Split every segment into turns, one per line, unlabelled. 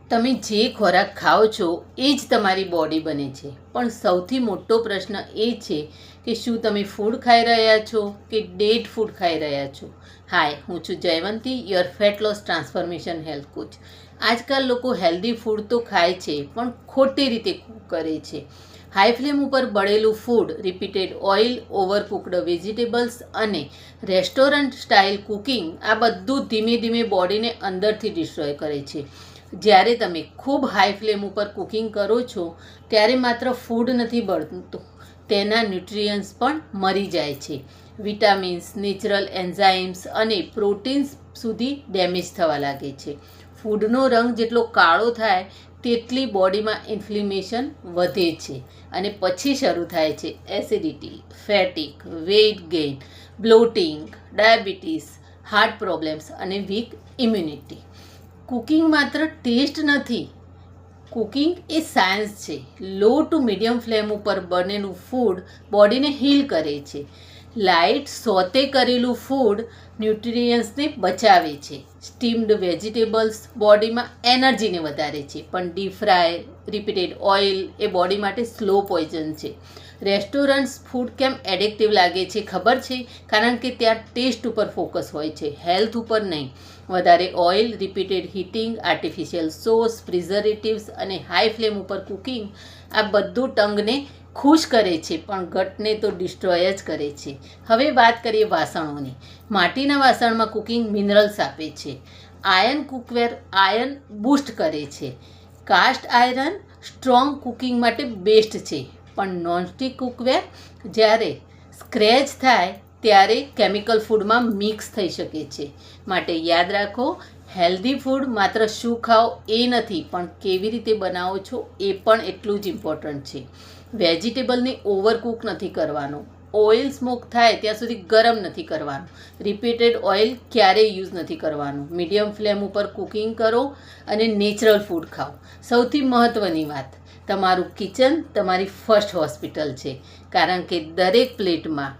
તમે જે ખોરાક ખાઓ છો એ જ તમારી બોડી બને છે, પણ સૌથી મોટો પ્રશ્ન એ છે કે શું તમે ફૂડ ખાઈ રહ્યા છો કે ડેડ ફૂડ ખાઈ રહ્યા છો. હાય, હું છું Jayvanti, your fat loss transformation health coach. આજકાલ લોકો હેલ્ધી ફૂડ તો ખાય છે પણ ખોટી રીતે કૂક કરે છે. હાઈ ફ્લેમ ઉપર બળેલું ફૂડ, રિપીટેડ ઓઇલ, ઓવરકુકડ વેજીટેબલ્સ અને રેસ્ટોરન્ટ સ્ટાઇલ કુકિંગ, આ બધું ધીમે ધીમે બોડીને અંદરથી ડિસ્ટ્રોય કરે છે. જ્યારે તમે ખૂબ હાઈ ફ્લેમ ઉપર કુકિંગ કરો છો ત્યારે માત્ર ફૂડ નથી બળતું, તેના ન્યુટ્રિયન્ટ્સ પણ મરી જાય છે. વિટામિન્સ, નેચરલ એન્ઝાઇમ્સ અને પ્રોટીન્સ સુધી ડેમેજ થવા લાગે છે. ફૂડનો રંગ જેટલો કાળો થાય તેટલી બોડીમાં ઇન્ફ્લેમેશન વધે છે અને પછી શરૂ થાય છે acidity, fatigue, weight gain, bloating, diabetes, heart problems અને વીક ઇમ્યુનિટી. કુકિંગ માત્ર ટેસ્ટ નથી, કુકિંગ એ સાયન્સ છે. લો ટુ મીડિયમ ફ્લેમ ઉપર બનેલું ફૂડ બોડીને હીલ કરે છે. લાઇટ સોતે કરેલું ફૂડ ન્યુટ્રિયન્ટ્સને બચાવે છે. સ્ટીમ્ડ વેજીટેબલ્સ બોડીમાં એનર્જીને વધારે છે, પણ ડીપ ફ્રાય, રિપીટેડ ઓઇલ એ બોડી માટે સ્લો પોઈઝન છે. રેસ્ટોરન્ટ્સ ફૂડ કેમ એડિક્ટિવ લાગે છે ખબર છે? કારણ કે ત્યાં ટેસ્ટ ઉપર ફોકસ હોય છે, હેલ્થ ઉપર નહીં. વધારે oil, repeated heating, artificial sauce, preservatives અને હાઈ ફ્લેમ ઉપર કુકિંગ, આ બધું ટંગને ખુશ કરે છે પણ ગટને તો ડિસ્ટ્રોય જ કરે છે. હવે વાત કરીએ વાસણોની. માટીના વાસણમાં કુકિંગ મિનરલ્સ આપે છે. આયર્ન કુકવેર આયર્ન બૂસ્ટ કરે છે. કાસ્ટ આયર્ન સ્ટ્રોંગ કુકિંગ માટે બેસ્ટ છે, પણ નોનસ્ટિક કુકવેર જ્યારે સ્ક્રેચ થાય ત્યારે કેમિકલ ફૂડમાં મિક્સ થઈ શકે છે. માટે યાદ રાખો, હેલ્ધી ફૂડ માત્ર શું ખાઓ એ નથી, પણ કેવી રીતે બનાવો છો એ પણ એટલું જ ઇમ્પોર્ટન્ટ છે. વેજીટેબલને ઓવરકુક નથી કરવાનો, ઓઇલ સ્મોક થાય ત્યાં સુધી ગરમ નથી કરવાનું, રિપીટેડ ઓઇલ ક્યારેય યુઝ નથી કરવાનું. મીડિયમ ફ્લેમ ઉપર કુકિંગ કરો અને નેચરલ ફૂડ ખાઓ. સૌથી મહત્ત્વની વાત, તમારું કિચન તમારી ફર્સ્ટ હોસ્પિટલ છે, કારણ કે દરેક પ્લેટમાં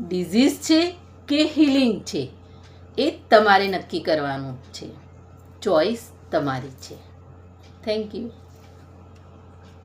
ડિઝીઝ છે કે હિલિંગ છે એ તમારે નક્કી કરવાનું છે. ચોઈસ તમારી છે. Thank you.